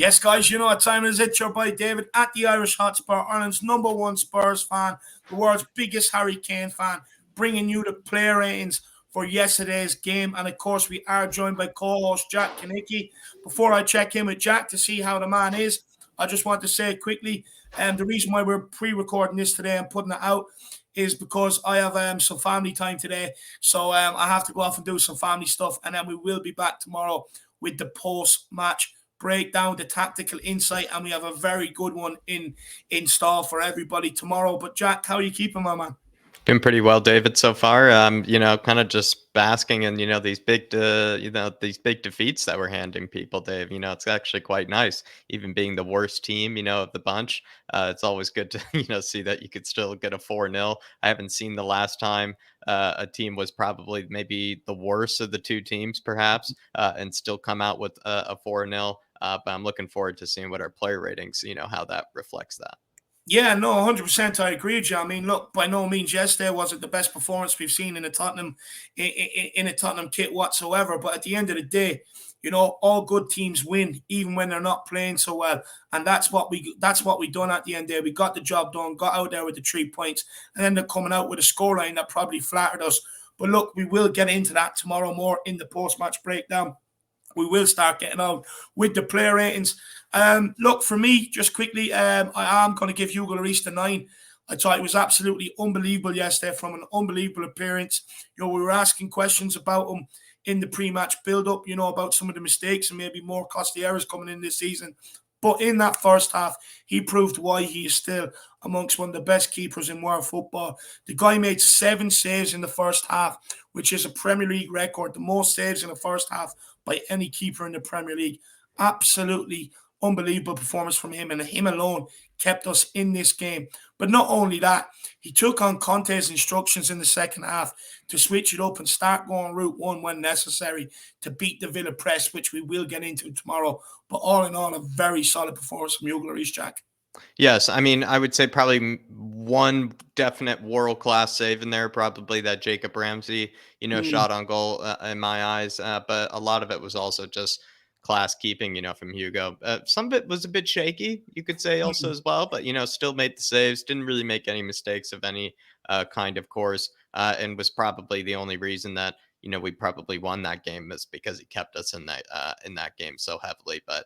Yes, guys, you know what time it is. It's your boy David at the Irish Hotspur, Ireland's #1 Spurs fan, the world's biggest Harry Kane fan, bringing you the player ratings for yesterday's game. And of course, we are joined by co-host Jack Kanicki. Before I check in with Jack to see how the man is, I just want to say quickly, the reason why we're pre-recording this today and putting it out is because I have some family time today. So I have to go off and do some family stuff, and then we will be back tomorrow with the post-match breakdown, the tactical insight, and we have a very good one in store for everybody tomorrow. But Jack, how are you keeping, my man? Doing pretty well, David, so far. Kind of just basking in, these big defeats that we're handing people, Dave. It's actually quite nice, even being the worst team, of the bunch. It's always good to, see that you could still get a 4-0. I haven't seen the last time a team was probably maybe the worst of the two teams, perhaps, and still come out with a 4-0. But I'm looking forward to seeing what our player ratings, how that reflects that. Yeah, no, 100%. I agree with you. I mean, look, by no means yesterday wasn't the best performance we've seen in a Tottenham in a Tottenham kit whatsoever. But at the end of the day, all good teams win, even when they're not playing so well. And that's what we done at the end there. We got the job done, got out there with the 3 points, and then they're coming out with a scoreline that probably flattered us. But look, we will get into that tomorrow more in the post-match breakdown. We will start getting on with the player ratings. Look, for me, just quickly, I am going to give Hugo Lloris the 9. I thought it was absolutely unbelievable yesterday, from an unbelievable appearance. We were asking questions about him in the pre-match build-up, about some of the mistakes and maybe more costly errors coming in this season. But in that first half, he proved why he is still amongst one of the best keepers in world football. The guy made 7 saves in the first half, which is a Premier League record, the most saves in the first half by any keeper in the Premier League. Absolutely unbelievable performance from him, and him alone kept us in this game. But not only that, he took on Conte's instructions in the second half to switch it up and start going route one when necessary to beat the Villa press, which we will get into tomorrow. But all in all, a very solid performance from Hugo Lloris, Jack. Yes, I mean, I would say probably one definite world-class save in there, probably that Jacob Ramsey, shot on goal in my eyes. But a lot of it was also just class keeping, from Hugo. Some of it was a bit shaky, you could say also as well, but, still made the saves, didn't really make any mistakes of any kind, of course, and was probably the only reason that, we probably won that game is because he kept us in that game so heavily. But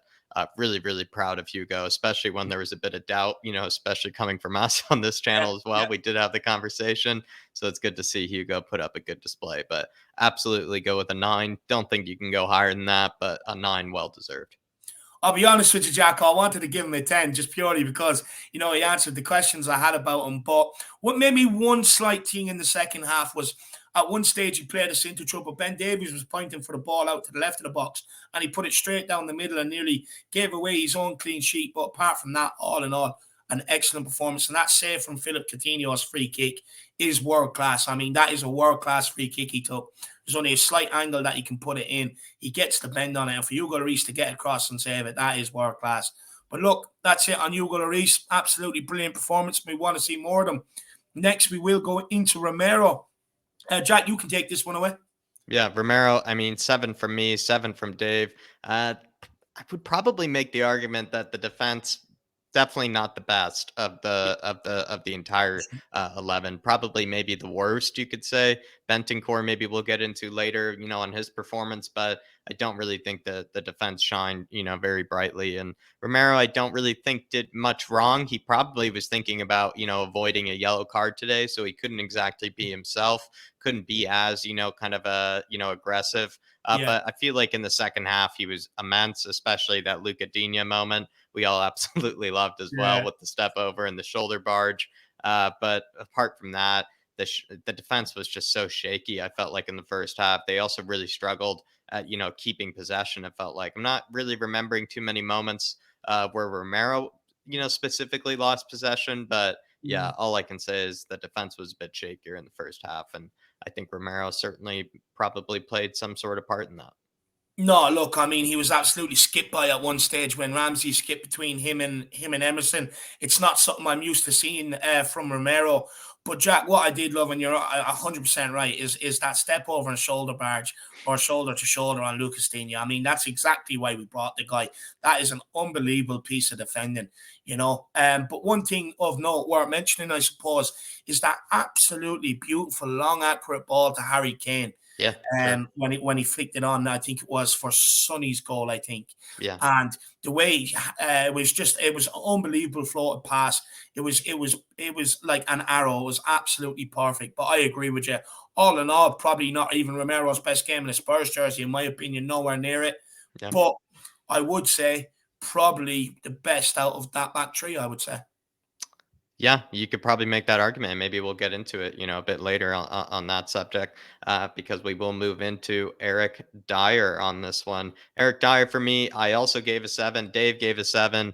really, really proud of Hugo, especially when there was a bit of doubt, especially coming from us on this channel as well. We did have the conversation. So it's good to see Hugo put up a good display, but absolutely go with a 9. Don't think you can go higher than that, but a 9 well deserved. I'll be honest with you, Jack. I wanted to give him a 10 just purely because, he answered the questions I had about him. But what made me one slight thing in the second half was at one stage he played us into trouble. Ben Davies was pointing for the ball out to the left of the box, and he put it straight down the middle and nearly gave away his own clean sheet. But apart from that, all in all, an excellent performance. And that save from Philip Coutinho's free kick is world class. I mean, that is a world class free kick he took. There's only a slight angle that he can put it in. He gets the bend on it. And for Hugo Lloris to get across and save it, that is world class. But look, that's it on Hugo Lloris. Absolutely brilliant performance. We want to see more of them. Next, we will go into Romero. Jack, you can take this one away. Yeah, Romero, I mean, 7 from me, 7 from Dave. I would probably make the argument that the defense definitely not the best of the entire 11. Probably maybe the worst, you could say. Bentancur maybe we'll get into later, on his performance, but I don't really think that the defense shined, very brightly. And Romero, I don't really think did much wrong. He probably was thinking about, avoiding a yellow card today, so he couldn't exactly be himself, couldn't be as, kind of aggressive. But I feel like in the second half he was immense, especially that Luca Digne moment we all absolutely loved as well, with the step over and the shoulder barge. But apart from that, the defense was just so shaky. I felt like in the first half, they also really struggled at, keeping possession. It felt like I'm not really remembering too many moments where Romero, specifically lost possession. But yeah, all I can say is the defense was a bit shakier in the first half. And I think Romero certainly probably played some sort of part in that. No, look, I mean, he was absolutely skipped by at one stage when Ramsey skipped between him and Emerson. It's not something I'm used to seeing from Romero. But Jack, what I did love, and you're 100% right, is that step over and shoulder barge or shoulder to shoulder on Lucas Digne. I mean, that's exactly why we brought the guy. That is an unbelievable piece of defending, you know. But one thing of note worth mentioning, I suppose, is that absolutely beautiful, long, accurate ball to Harry Kane Yeah, sure. when he flicked it on. I think it was for Sonny's goal, I think. Yeah. And the way it was unbelievable floated pass. It was like an arrow. It was absolutely perfect. But I agree with you. All in all, probably not even Romero's best game in the Spurs jersey, in my opinion, nowhere near it. Yeah. But I would say probably the best out of that back three, I would say. Yeah, you could probably make that argument. Maybe we'll get into it, a bit later on that subject, because we will move into Eric Dyer on this one. Eric Dyer for me, I also gave a 7. Dave gave a 7.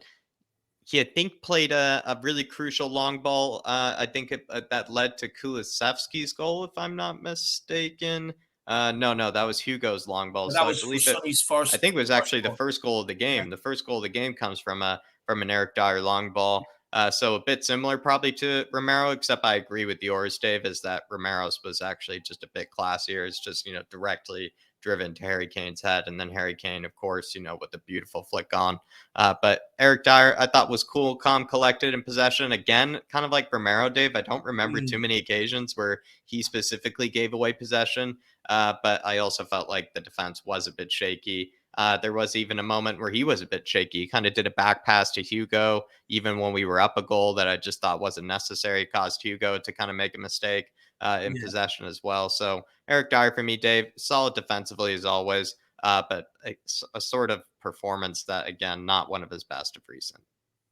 He, I think, played a really crucial long ball. I think that led to Kulusevski's goal, if I'm not mistaken. No, that was Hugo's long ball. But So that I was for believe Sonny's I think it was first actually the goal. first goal of the Yeah. game. The first goal of the game comes from an Eric Dyer long ball. So a bit similar probably to Romero, except I agree with yours, Dave, is that Romero's was actually just a bit classier. It's just, directly driven to Harry Kane's head. And then Harry Kane, of course, with the beautiful flick on. But Eric Dyer, I thought was cool, calm, collected in possession. Again, kind of like Romero, Dave. I don't remember too Mm, many occasions where he specifically gave away possession. But I also felt like the defense was a bit shaky. There was even a moment where he was a bit shaky. He kind of did a back pass to Hugo, even when we were up a goal that I just thought wasn't necessary. It caused Hugo to kind of make a mistake in yeah. possession as well. So Eric Dyer for me, Dave, solid defensively as always, but a sort of performance that, again, not one of his best of recent.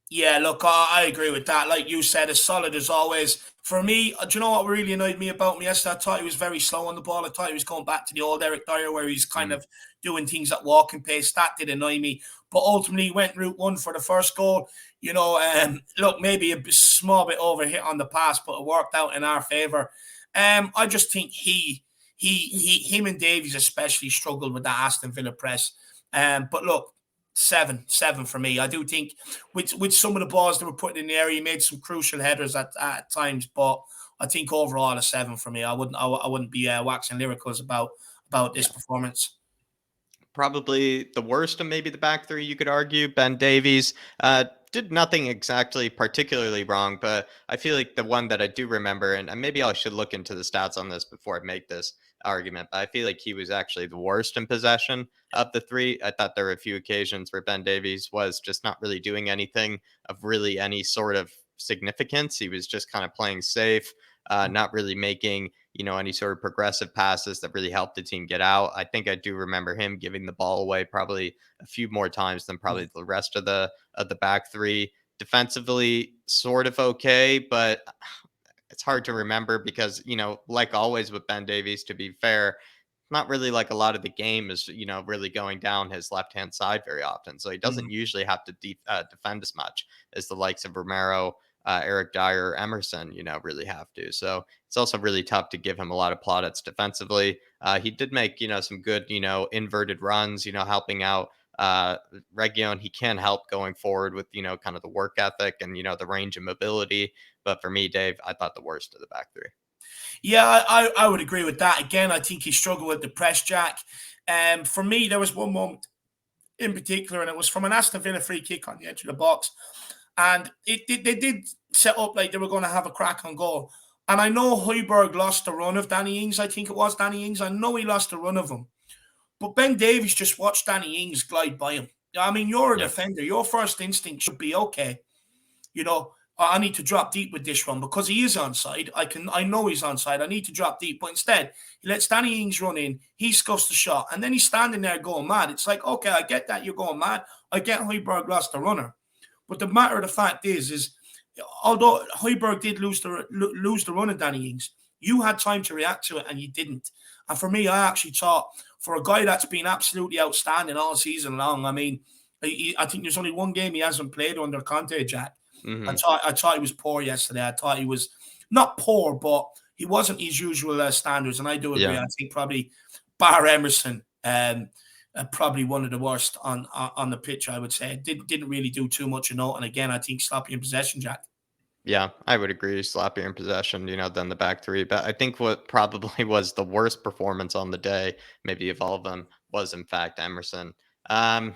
Yeah, look, I agree with that. Like you said, as solid as always. For me, do you know what really annoyed me about him yesterday? I thought he was very slow on the ball. I thought he was going back to the old Eric Dyer where he's kind Mm, of doing things at walking pace. That did annoy me. But ultimately, he went route one for the first goal. Look, maybe a small bit overhit on the pass, but it worked out in our favour. I just think him and Davies especially struggled with that Aston Villa press. But look, seven for me. I do think with some of the balls that were put in the area, he made some crucial headers at times. But I think overall a 7 for me. I wouldn't be waxing lyricals about this yeah. performance. Probably the worst of maybe the back three, you could argue. Ben Davies did nothing exactly particularly wrong, but I feel like the one that I do remember, and maybe I should look into the stats on this before I make this argument, but I feel like he was actually the worst in possession of the three. I thought there were a few occasions where Ben Davies was just not really doing anything of really any sort of significance. He was just kind of playing safe, not really making any sort of progressive passes that really helped the team get out. I think I do remember him giving the ball away probably a few more times than probably the rest of the back three. Defensively, sort of okay, but it's hard to remember because like always with Ben Davies, to be fair, not really like a lot of the game is really going down his left hand side very often, so he doesn't Mm. usually have to defend as much as the likes of Romero, Eric Dyer, Emerson, really have to. So it's also really tough to give him a lot of plaudits defensively. He did make some good inverted runs, helping out Region. He can help going forward with kind of the work ethic and the range and mobility. But for me, Dave, I thought the worst of the back three. Yeah, I would agree with that. Again, I think he struggled with the press, Jack. For me, there was one moment in particular, and it was from an Aston Villa free kick on the edge of the box. And they did set up like they were going to have a crack on goal. And I know Hoiberg lost the run of Danny Ings. I think it was Danny Ings. I know he lost the run of him. But Ben Davies just watched Danny Ings glide by him. I mean, you're a Yeah. defender. Your first instinct should be, okay, I need to drop deep with this one because he is onside. I know he's onside. I need to drop deep. But instead, he lets Danny Ings run in. He scuffs the shot. And then he's standing there going mad. It's like, okay, I get that you're going mad. I get Hoiberg lost the runner. But the matter of the fact is although Hoiberg did lose the run of Danny Ings, you had time to react to it and you didn't. And for me, I actually thought for a guy that's been absolutely outstanding all season long, I mean, I think there's only one game he hasn't played under Conte, Jack. Hmm. I thought he was poor yesterday. I thought he was not poor, but he wasn't his usual standards. And I do agree. Yeah. I think probably bar Emerson, probably one of the worst on the pitch, I would say. Didn't really do too much of note. And again, I think sloppy in possession, Jack. Yeah, I would agree. Sloppier in possession, than the back three. But I think what probably was the worst performance on the day, maybe of all of them, was in fact Emerson. Um,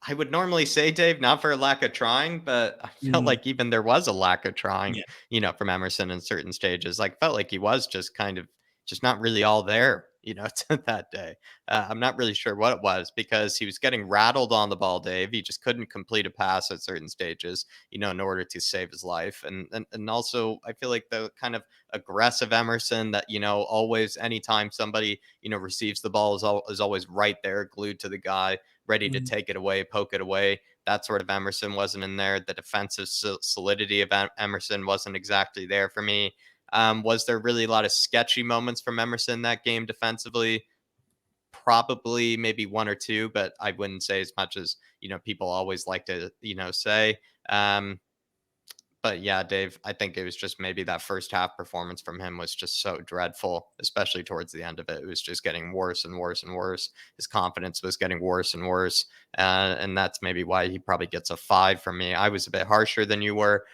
I would normally say Dave, not for a lack of trying, but I felt Mm, like even there was a lack of trying, yeah. from Emerson in certain stages. Like, felt like he was just kind of just not really all there, to that day. I'm not really sure what it was because he was getting rattled on the ball, Dave. He just couldn't complete a pass at certain stages, in order to save his life. And also, I feel like the kind of aggressive Emerson that, always anytime somebody, receives the ball is always right there, glued to the guy, ready to Mm. take it away, poke it away. That sort of Emerson wasn't in there. The defensive solidity of Emerson wasn't exactly there for me. Was there really a lot of sketchy moments from Emerson that game defensively? Probably maybe one or two, but I wouldn't say as much as people always like to say. Um, but yeah, Dave, I think it was just maybe that first half performance from him was just so dreadful, especially towards the end of it. It was just getting worse and worse and worse. His confidence was getting worse and worse. And that's maybe why he probably gets a 5 from me. I was a bit harsher than you were.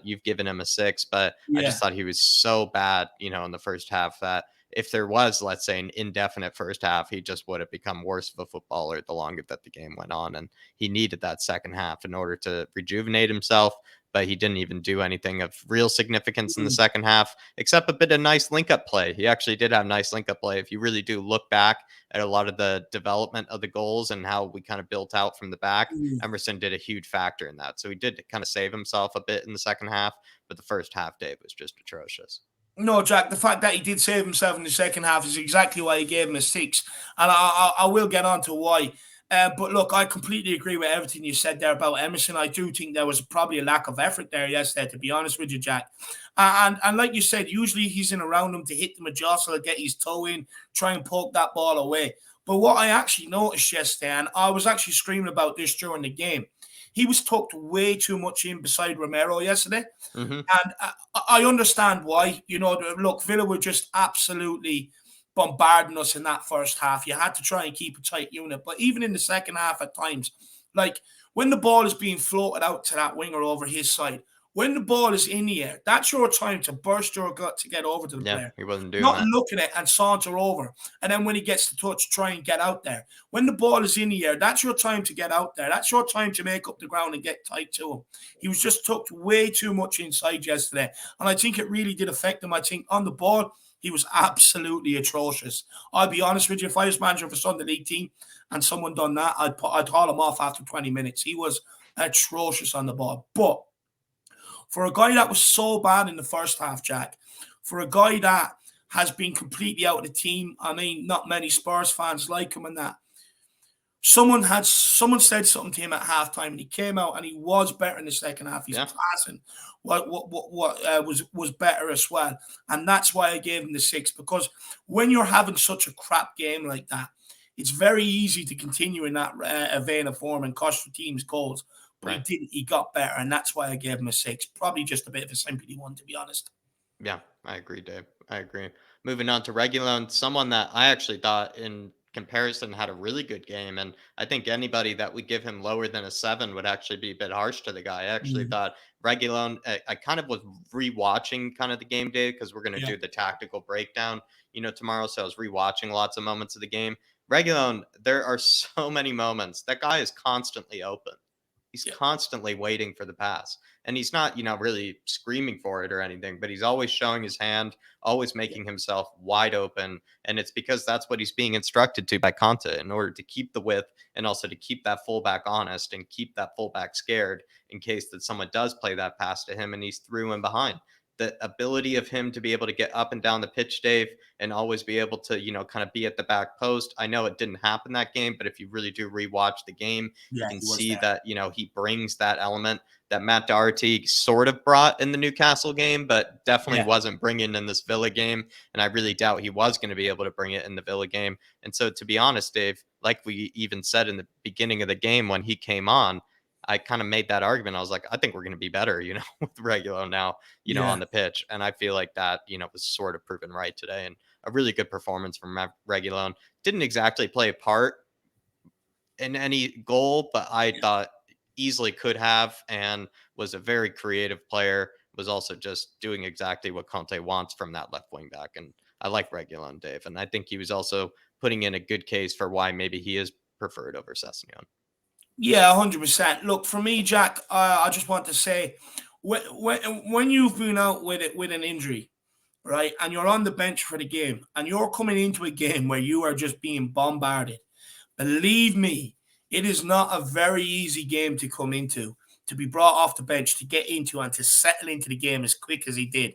You've given him a 6, but I Yeah. just thought he was so bad, in the first half that if there was, let's say, an indefinite first half, he just would have become worse of a footballer the longer that the game went on. And he needed that second half in order to rejuvenate himself, but he didn't even do anything of real significance in the Mm. second half, except a bit of nice link up play. He actually did have nice link up play. If you really do look back at a lot of the development of the goals and how we kind of built out from the back, Mm. Emerson did a huge factor in that. So he did kind of save himself a bit in the second half, but the first half, Dave, was just atrocious. No, Jack, the fact that he did save himself in the second half is exactly why he gave him a 6. And I will get on to why. But look, I completely agree with everything you said there about Emerson. I do think there was probably a lack of effort there yesterday, to be honest with you, Jack. And like you said, usually he's in around him to hit them a jostle, get his toe in, try and poke that ball away. But what I actually noticed yesterday, and I was actually screaming about this during the game, he was tucked way too much in beside Romero yesterday. Hmm. And I understand why. Look, Villa were just absolutely bombarding us in that first half. You had to try and keep a tight unit. But even in the second half at times, like when the ball is being floated out to that winger over his side, when the ball is in the air, that's your time to burst your gut to get over to the Yeah, player. he wasn't doing Not that. look at it and saunter over. And then when he gets the touch, try and get out there. When the ball is in the air, that's your time to get out there. That's your time to make up the ground and get tight to him. He was just tucked way too much inside yesterday. And I think it really did affect him. I think on the ball, he was absolutely atrocious. I'll be honest with you, if I was manager of a Sunday League team and someone done that, I'd haul him off after 20 minutes. He was atrocious on the ball. But for a guy that was so bad in the first half, Jack, for a guy that has been completely out of the team, I mean, not many Spurs fans like him and that. Someone said something to him at halftime, and he came out and he was better in the second half. His Yeah. passing was better as well, and that's why I gave him the 6, because when you're having such a crap game like that, it's very easy to continue in that vein of form and cost your team's goals. But he Right. didn't. He got better, and that's why I gave him a 6. Probably just a bit of a sympathy one, to be honest. Yeah, I agree, Dave. I agree. Moving on to Regulon, someone that I actually thought in comparison had a really good game. And I think anybody that would give him lower than a 7 would actually be a bit harsh to the guy. I actually Mm, thought Regulon, I kind of was rewatching kind of the game day because we're going to yeah, do the tactical breakdown, tomorrow. So I was rewatching lots of moments of the game. Regulon, there are so many moments. That guy is constantly open. He's yeah, constantly waiting for the pass. And he's not, really screaming for it or anything, but he's always showing his hand, always yeah, making himself wide open. And it's because that's what he's being instructed to by Conte in order to keep the width and also to keep that fullback honest and keep that fullback scared in case that someone does play that pass to him and he's through and behind. The ability of him to be able to get up and down the pitch, Dave, and always be able to, kind of be at the back post. I know it didn't happen that game, but if you really do rewatch the game, you yeah. can He was see there. that, he brings that element that Matt Doherty sort of brought in the Newcastle game, but definitely Yeah, wasn't bringing in this Villa game. And I really doubt he was going to be able to bring it in the Villa game. And so, to be honest, Dave, like we even said in the beginning of the game when he came on, I kind of made that argument. I was like, I think we're going to be better, with Regulo now, yeah. on the pitch. And I feel like that, was sort of proven right today. And a really good performance from Reguilon. Didn't exactly play a part in any goal, but I thought easily could have, and was a very creative player. Was also just doing exactly what Conte wants from that left wing back. And I like Reguilon, Dave. And I think he was also putting in a good case for why maybe he is preferred over Sessegnon. Yeah, 100%. Look, for me, Jack, I just want to say, when you've been out with it with an injury, right, and you're on the bench for the game, and you're coming into a game where you are just being bombarded, believe me, it is not a very easy game to come into, to be brought off the bench, to get into, and to settle into the game as quick as he did.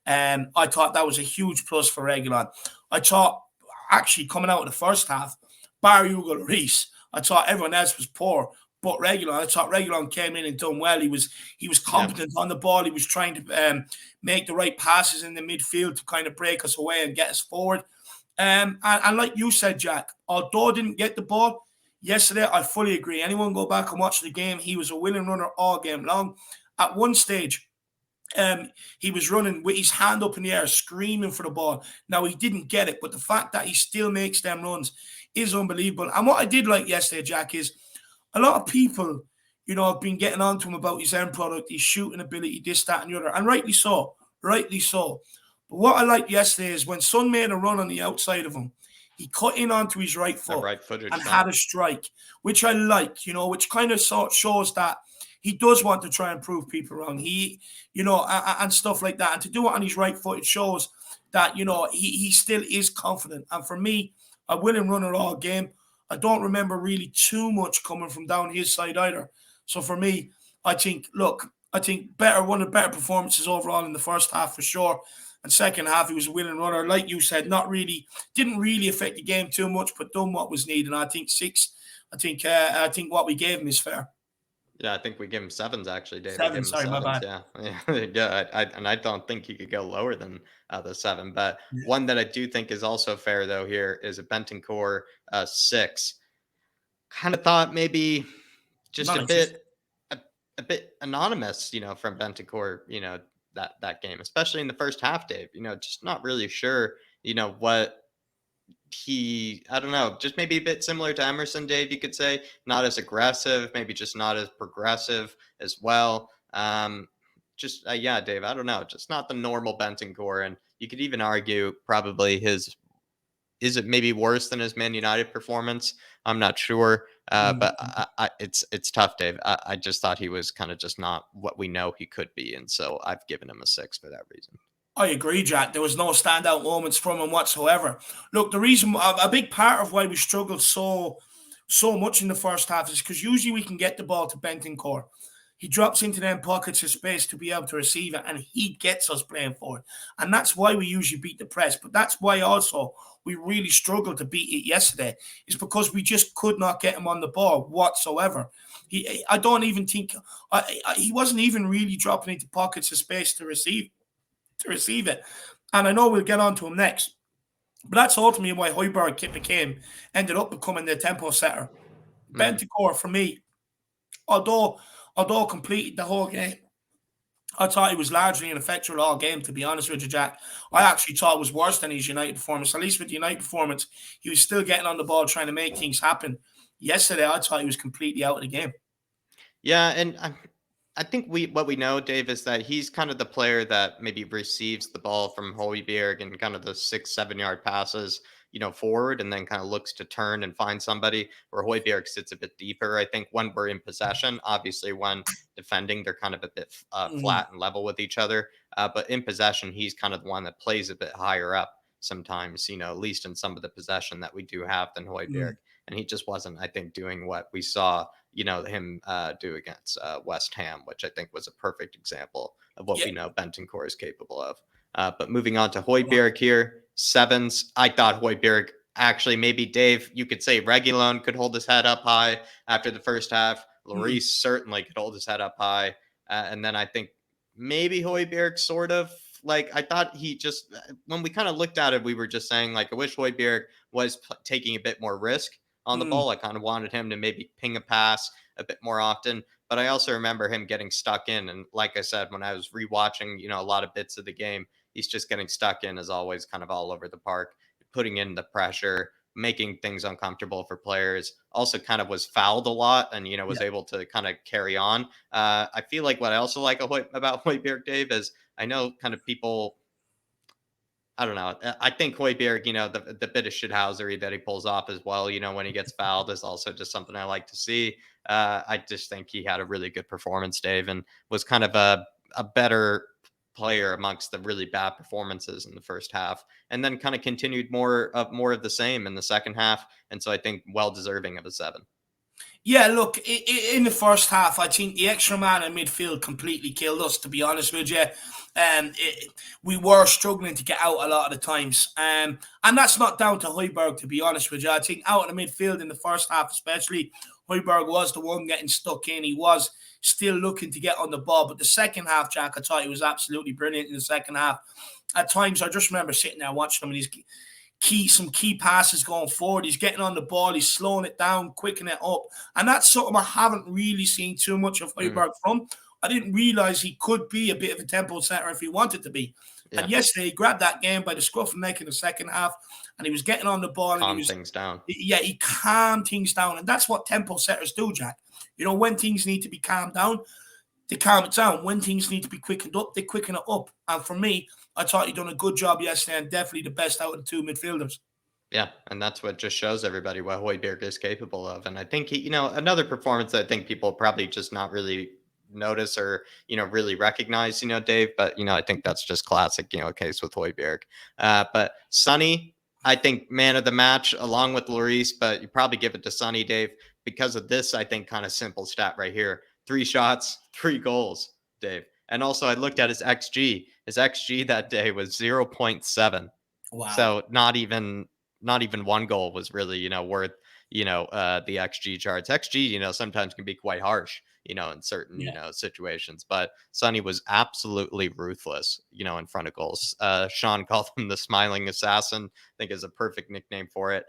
I thought that was a huge plus for Reguilon. I thought, actually, coming out of the first half, bar Hugo Lloris, I thought everyone else was poor. But Reguilon, I thought Reguilon came in and done well. He was competent on the ball. He was trying to make the right passes in the midfield to kind of break us away and get us forward. And like you said, Jack, although I didn't get the ball yesterday, I fully agree. Anyone go back and watch the game, he was a willing runner all game long. At one stage, he was running with his hand up in the air, screaming for the ball. Now, he didn't get it, but the fact that he still makes them runs is unbelievable. And what I did like yesterday, Jack, is a lot of people, have been getting on to him about his end product, his shooting ability, this, that, and the other. And rightly so. Rightly so. But what I liked yesterday is when Son made a run on the outside of him, he cut in onto his right That foot right footed and shot. had a strike, which I like, which kind of shows that he does want to try and prove people wrong. And stuff like that. And to do it on his right foot, it shows that, he still is confident. And for me, a willing runner all game. I don't remember really too much coming from down his side either. So for me, I think one of the better performances overall in the first half for sure. And second half, he was a willing runner. Like you said, didn't really affect the game too much, but done what was needed. And I think six, I think what we gave him is fair. Yeah, I think we give him sevens actually, Dave. I give Seven, him sorry, my sevens. bad. Yeah, yeah. And I don't think he could go lower than the seven. But Yeah. one that I do think is also fair though here is a Bentancur 6. Kind of thought maybe just Non-existent. a, a bit anonymous, from Bentancur, that game, especially in the first half, Dave. Just not really sure, what I don't know, just maybe a bit similar to Emerson, Dave, you could say, not as aggressive, maybe just not as progressive as well. Yeah, Dave, I don't know, just not the normal Bentancur. And you could even argue probably is it maybe worse than his Man United performance? I'm not sure, but it's tough, Dave. I just thought he was kind of just not what we know he could be, and so I've given him a 6 for that reason. I agree, Jack. There was no standout moments from him whatsoever. Look, the reason, a big part of why we struggled so much in the first half is because usually we can get the ball to Bentancur. He drops into them pockets of space to be able to receive it, and he gets us playing forward. And that's why we usually beat the press. But that's why also we really struggled to beat it yesterday, is because we just could not get him on the ball whatsoever. I don't even think he wasn't even really dropping into pockets of space to receive it. And I know we'll get on to him next. But that's ultimately why Hoiberg ended up becoming the tempo setter. Mm. Bentancur, for me, although completed the whole game, I thought he was largely ineffectual all game, to be honest with you, Jack. I actually thought it was worse than his United performance. At least with the United performance, he was still getting on the ball, trying to make things happen. Yesterday, I thought he was completely out of the game. Yeah, and I think what we know, Dave, is that he's kind of the player that maybe receives the ball from Hoiberg and kind of the 6, 7 yard passes, forward, and then kind of looks to turn and find somebody. Where Hoiberg sits a bit deeper. I think when we're in possession, obviously when defending, they're kind of a bit Mm, flat and level with each other. But in possession, he's kind of the one that plays a bit higher up sometimes. At least in some of the possession that we do have than Hoiberg. mm. And he just wasn't, I think, doing what we saw him do against West Ham, which I think was a perfect example of what Yeah. we know Bentancur is capable of. But moving on to Hoiberg here, sevens. I thought Hoiberg actually, maybe Dave, you could say Reguilon could hold his head up high after the first half. Mm, Lloris certainly could hold his head up high. And then I think maybe Hoiberg sort of, like, I thought he just, when we kind of looked at it, we were just saying, like, I wish Hoiberg was taking a bit more risk on the mm. ball. I kind of wanted him to maybe ping a pass a bit more often, but I also remember him getting stuck in. And like I said, when I was rewatching, a lot of bits of the game, he's just getting stuck in, as always, kind of all over the park, putting in the pressure, making things uncomfortable for players. Also, kind of was fouled a lot, and was Yeah. able to kind of carry on. I feel like what I also like about Hoiberg, Dave, is I know kind of people. I don't know. I think Hoiberg, the bit of shithousery that he pulls off as well, when he gets fouled is also just something I like to see. I just think he had a really good performance, Dave, and was kind of a better player amongst the really bad performances in the first half, and then kind of continued more of the same in the second half. And so I think well deserving of a 7. Yeah, look, in the first half, I think the extra man in midfield completely killed us, to be honest with you. We were struggling to get out a lot of the times. And that's not down to Hoiberg, to be honest with you. I think out in the midfield in the first half, especially, Hoiberg was the one getting stuck in. He was still looking to get on the ball. But the second half, Jack, I thought he was absolutely brilliant in the second half. At times, I just remember sitting there watching him, and some key passes going forward. He's getting on the ball. He's slowing it down, quickening it up. And that's something I haven't really seen too much of Hoiberg from. I didn't realize he could be a bit of a tempo setter if he wanted to be. Yeah. And yesterday, he grabbed that game by the scruff of the neck in the second half, and he was getting on the ball. Calm and he was, things down. Yeah, he calmed things down. And that's what tempo setters do, Jack. When things need to be calmed down, they calm it down. When things need to be quickened up, they quicken it up. And for me, I thought he done a good job yesterday, and definitely the best out of the two midfielders. Yeah, and that's what just shows everybody what Hoiberg is capable of. And I think another performance that I think people probably just not really notice or really recognize, Dave. But I think that's just classic, case with Hoiberg. But Sonny, I think man of the match along with Lloris, but you probably give it to Sonny, Dave, because of this. I think kind of simple stat right here: 3 shots, 3 goals, Dave. And also, I looked at his XG. His XG that day was 0.7. Wow. So not even one goal was really, worth, the XG charts. XG, sometimes can be quite harsh, in certain, Yeah. situations. But Sonny was absolutely ruthless, in front of goals. Sean called him the smiling assassin, I think is a perfect nickname for it.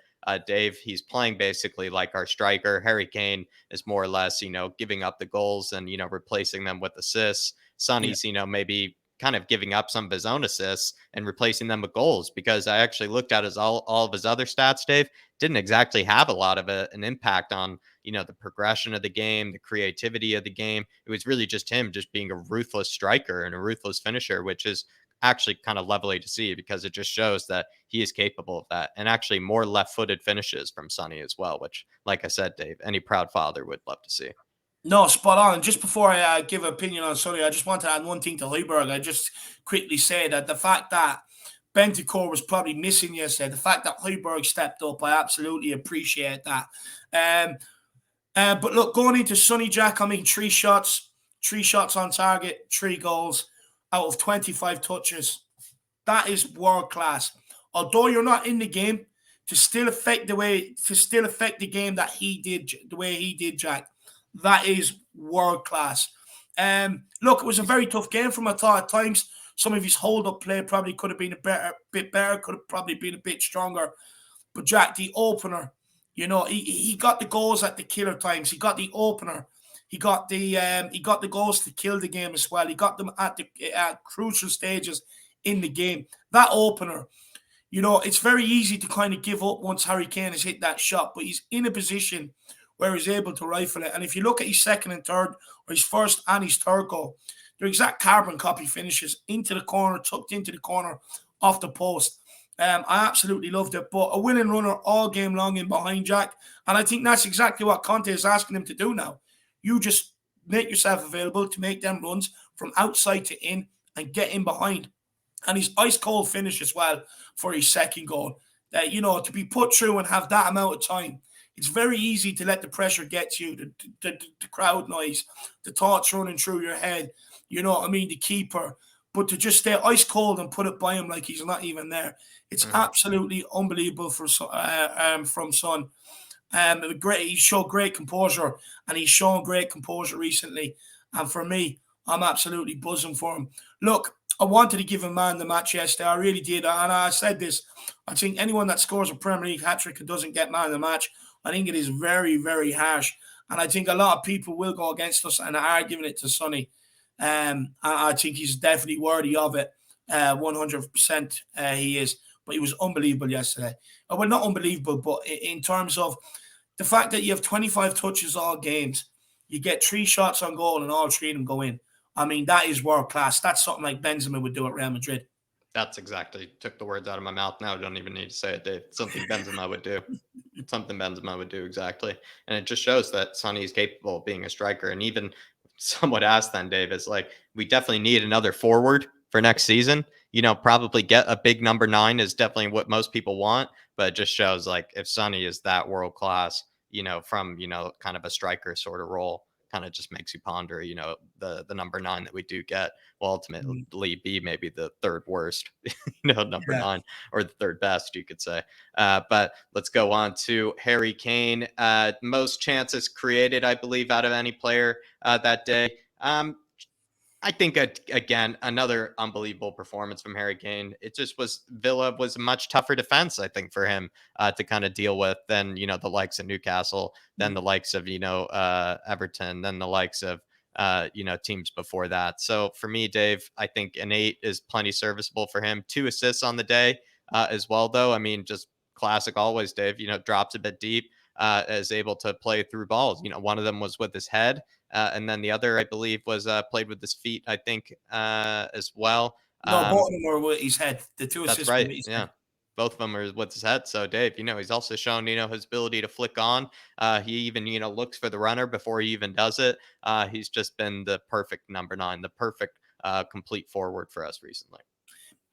Dave, he's playing basically like our striker. Harry Kane is more or less, giving up the goals and, replacing them with assists. Yeah. Sonny's, maybe kind of giving up some of his own assists and replacing them with goals, because I actually looked at all of his other stats, Dave. Didn't exactly have a lot of an impact on, the progression of the game, the creativity of the game. It was really just him just being a ruthless striker and a ruthless finisher, which is actually kind of lovely to see, because it just shows that he is capable of that. And actually more left-footed finishes from Sonny as well, which, like I said, Dave, any proud father would love to see. No, spot on. And just before I give an opinion on Sonny, I just want to add one thing to Hoiberg. I just quickly say that the fact that Bentancur was probably missing yesterday, the fact that Hoiberg stepped up, I absolutely appreciate that. But look, going into Sonny, Jack, I mean, 3 shots on target, 3 goals out of 25 touches. That is world class. Although you're not in the game, to still affect the game that he did, the way he did, Jack, that is world class. Look, it was a very tough game from I thought at times. Some of his hold-up play probably could have been a bit better, could have probably been a bit stronger. But Jack, the opener, he got the goals at the killer times. He got the opener. He got the goals to kill the game as well. He got them at the crucial stages in the game. That opener, it's very easy to kind of give up once Harry Kane has hit that shot, but he's in a position where he's able to rifle it. And if you look at his second and third, or his first and his third goal, they're exact carbon copy finishes into the corner, tucked into the corner, off the post. I absolutely loved it. But a winning runner all game long in behind, Jack. And I think that's exactly what Conte is asking him to do now. You just make yourself available to make them runs from outside to in and get in behind. And his ice cold finish as well for his second goal. To be put through and have that amount of time, it's very easy to let the pressure get to you, the crowd noise, the thoughts running through your head, the keeper. But to just stay ice cold and put it by him like he's not even there, it's absolutely unbelievable from Son. He showed great composure, and he's shown great composure recently. And for me, I'm absolutely buzzing for him. Look, I wanted to give him man the match yesterday. I really did. And I said this. I think anyone that scores a Premier League hat-trick and doesn't get man of the match, I think it is very, very harsh. And I think a lot of people will go against us and are giving it to Sonny. I think he's definitely worthy of it. 100% he is. But he was unbelievable yesterday. Well, not unbelievable, but in terms of the fact that you have 25 touches all games, you get 3 shots on goal and all 3 of them go in. I mean, that is world class. That's something like Benzema would do at Real Madrid. That's exactly took the words out of my mouth. Now I don't even need to say it, Dave. Something Benzema would do. Something Benzema would do exactly. And it just shows that Sonny is capable of being a striker. And even somewhat asked then, Dave, is like, we definitely need another forward for next season. Probably get a big number 9 is definitely what most people want. But it just shows like if Sonny is that world class, from, kind of a striker sort of role, kind of just makes you ponder, the number 9 that we do get will ultimately be maybe the third worst, number 9 or the third best, you could say. But let's go on to Harry Kane. Most chances created, I believe, out of any player that day. I think, again, another unbelievable performance from Harry Kane. It just Villa was a much tougher defense, I think, for him to kind of deal with than, the likes of Newcastle, than the likes of, Everton, than the likes of, teams before that. So for me, Dave, I think an 8 is plenty serviceable for him. 2 assists on the day as well, though. I mean, just classic always, Dave, drops a bit deep, is able to play through balls. One of them was with his head. And then the other, I believe, was played with his feet, I think, as well. No, both of them were with his head. The 2 That's assists were right. with his Yeah. head. Both of them are with his head. So, Dave, he's also shown, his ability to flick on. He even, looks for the runner before he even does it. He's just been the perfect number 9, the perfect complete forward for us recently.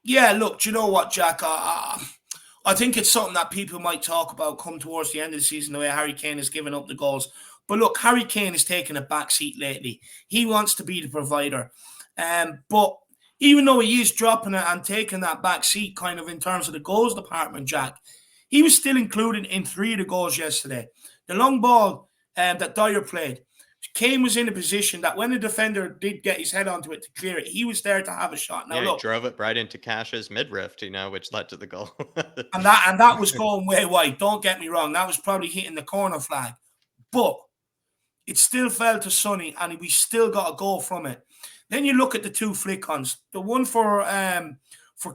Yeah, look, do you know what, Jack? I think it's something that people might talk about come towards the end of the season, the way Harry Kane has given up the goals. But look, Harry Kane has taken a back seat lately. He wants to be the provider. But even though he is dropping it and taking that back seat kind of in terms of the goals department, Jack, he was still included in 3 of the goals yesterday. The long ball that Dyer played, Kane was in a position that when the defender did get his head onto it to clear it, he was there to have a shot. Now, Yeah, he look, drove it right into Cash's midriff, which led to the goal. and that was going way wide. Don't get me wrong. That was probably hitting the corner flag. But it still fell to Sonny, and we still got a goal from it. Then you look at the 2 flick-ons. The one for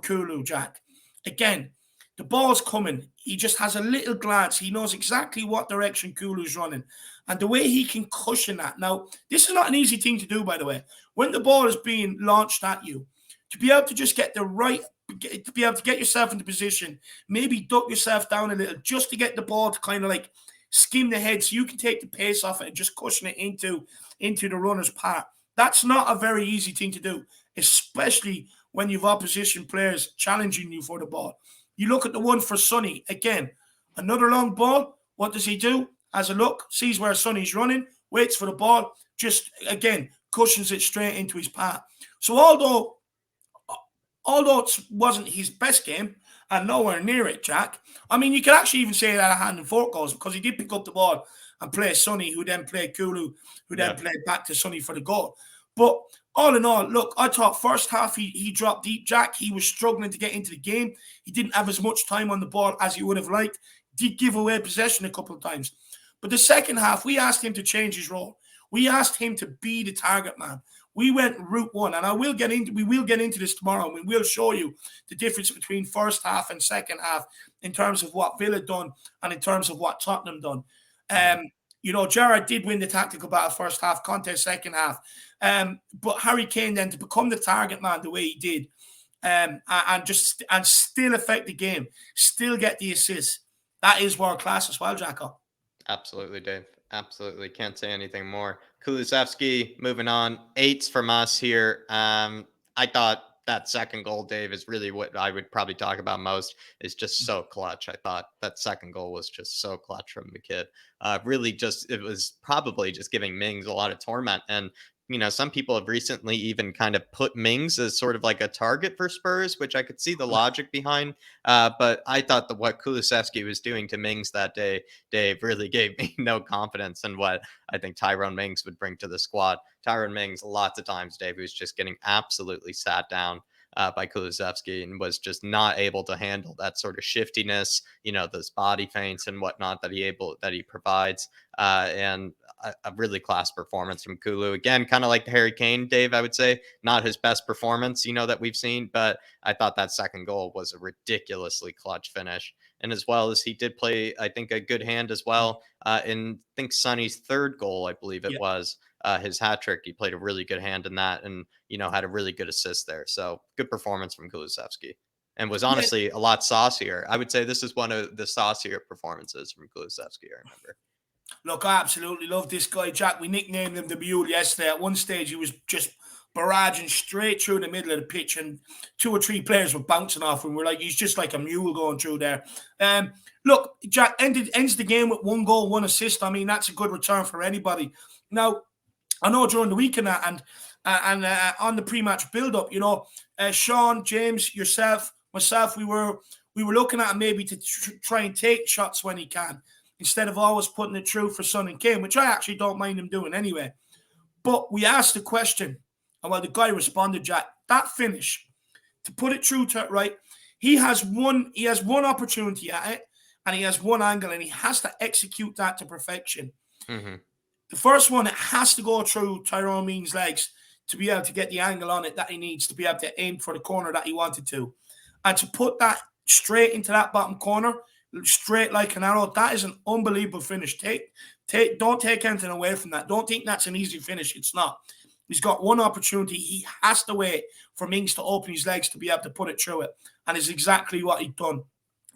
Kulu, Jack. Again, the ball's coming. He just has a little glance. He knows exactly what direction Kulu's running. And the way he can cushion that. Now, this is not an easy thing to do, by the way. When the ball is being launched at you, to be able to just get the right, to be able to get yourself into position, maybe duck yourself down a little, just to get the ball to kind of like skim the head so you can take the pace off it and just cushion it into the runner's path. That's not a very easy thing to do, especially when you've opposition players challenging you for the ball. You look at the one for Sonny, again, another long ball. What does he do? Has a look, sees where Sonny's running, waits for the ball, just, again, cushions it straight into his path. So although it wasn't his best game and nowhere near it, Jack, I mean, you could actually even say that a hand and fork goals because he did pick up the ball and play Sonny, who then played Kulu, who then played back to Sonny for the goal. But all in all, look, I thought first half he dropped deep, Jack. He was struggling to get into the game. He didn't have as much time on the ball as he would have liked. Did give away possession a couple of times. But the second half, we asked him to change his role. We asked him to be the target man. We went route one, and we will get into this tomorrow, and we will show you the difference between first half and second half in terms of what Villa done and in terms of what Tottenham done. Gerrard did win the tactical battle first half, Conte second half. But Harry Kane then to become the target man the way he did, and still affect the game, still get the assists. That is world class as well, Jacko. Absolutely, Dave. Absolutely. Can't say anything more. Kulusevski, moving on. 8s from us here. I thought that second goal, Dave, is really what I would probably talk about most. Is just so clutch. I thought that second goal was just so clutch from the kid. It was probably just giving Mings a lot of torment. And some people have recently even kind of put Mings as sort of like a target for Spurs, which I could see the logic behind. But I thought that what Kulusevski was doing to Mings that day, Dave, really gave me no confidence in what I think Tyrone Mings would bring to the squad. Tyrone Mings, lots of times, Dave, was just getting absolutely sat down by Kulusevski, and was just not able to handle that sort of shiftiness, those body feints and whatnot that he provides. And a really class performance from Kulu. Again, kind of like the Harry Kane, Dave, I would say. Not his best performance, that we've seen, but I thought that second goal was a ridiculously clutch finish. And as well as he did play, I think, a good hand as well. In, I think, Sonny's third goal, I believe it Yeah. was, his hat trick. He played a really good hand in that and, had a really good assist there. So good performance from Kulusevski, and was Yeah. honestly a lot saucier. I would say this is one of the saucier performances from Kulusevski, I remember. Look, I absolutely love this guy, Jack. We nicknamed him the Mule yesterday. At one stage, he was just barraging straight through the middle of the pitch, and 2 or 3 players were bouncing off him. We're like, he's just like a mule going through there. Look, Jack ends the game with 1 goal, 1 assist. I mean, that's a good return for anybody. Now, I know during the weekend and on the pre-match build-up, Sean, James, yourself, myself, we were looking at him maybe to try and take shots when he can, instead of always putting it through for Son and Kane, which I actually don't mind him doing anyway. But we asked the question, and well, the guy responded, Jack, that finish, to put it through to it right, he has one opportunity at it, and he has one angle, and he has to execute that to perfection. Mm-hmm. The first one, it has to go through Tyrone Mings' legs to be able to get the angle on it that he needs to be able to aim for the corner that he wanted to. And to put that straight into that bottom corner, straight like an arrow, that is an unbelievable finish. Don't take anything away from that. Don't think that's an easy finish. It's not. He's got one opportunity. He has to wait for Mings to open his legs to be able to put it through it. And it's exactly what he'd done.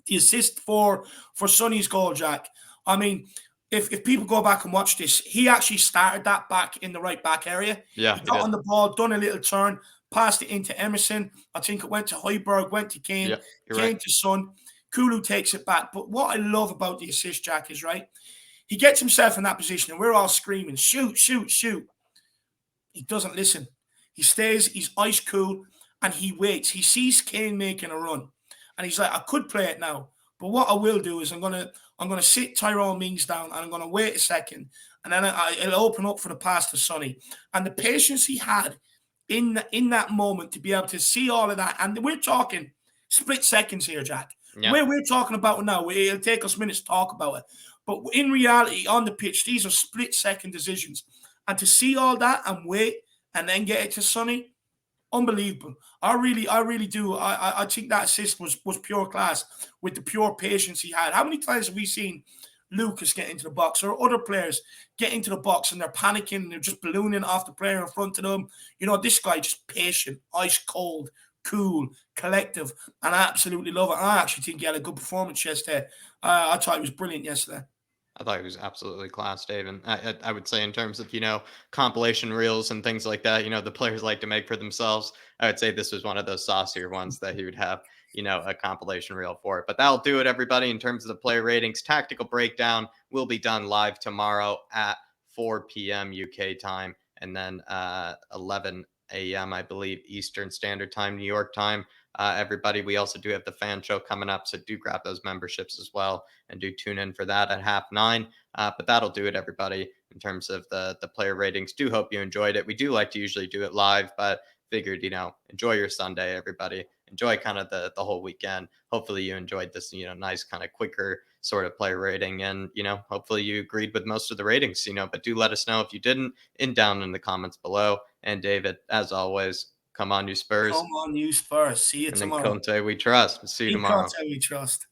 The assist for Sonny's goal, Jack. I mean, if people go back and watch this, he actually started that back in the right back area. Yeah, he got on the ball, done a little turn, passed it into Emerson. I think it went to Hoiberg, went to Kane, Kane to Son. Kulu takes it back. But what I love about the assist, Jack, is right, he gets himself in that position and we're all screaming, shoot, shoot, shoot. He doesn't listen. He stays, he's ice cool, and he waits. He sees Kane making a run. And he's like, I could play it now. But what I will do is I'm gonna sit Tyrone Mings down and I'm gonna wait a second. And then it'll open up for the pass to Sonny. And the patience he had in that moment to be able to see all of that. And we're talking split seconds here, Jack. Yeah. Where we're talking about it now, it'll take us minutes to talk about it. But in reality, on the pitch, these are split-second decisions. And to see all that and wait and then get it to Sonny, unbelievable. I really do. I think that assist was pure class with the pure patience he had. How many times have we seen Lucas get into the box or other players get into the box and they're panicking and they're just ballooning off the player in front of them? This guy just patient, ice cold, cool, collective, and I absolutely love it. I actually think he had a good performance yesterday. I thought he was brilliant yesterday. I thought he was absolutely class, Dave. And I would say in terms of, compilation reels and things like that, the players like to make for themselves, I would say this was one of those saucier ones that he would have, a compilation reel for it. But that'll do it, everybody, in terms of the player ratings. Tactical breakdown will be done live tomorrow at 4 p.m. UK time, and then 11 a.m., I believe, Eastern Standard Time, New York time. Everybody, we also do have the fan show coming up, so do grab those memberships as well and do tune in for that at 9:30. But that'll do it, everybody, in terms of the player ratings. Do hope you enjoyed it. We do like to usually do it live, but figured, enjoy your Sunday, everybody. Enjoy kind of the whole weekend. Hopefully you enjoyed this, nice kind of quicker sort of player rating, and hopefully you agreed with most of the ratings, but do let us know if you didn't down in the comments below. And David, as always, come on, you Spurs. Come on, you Spurs. See you tomorrow. And then Conte we trust. See you tomorrow. Conte we trust.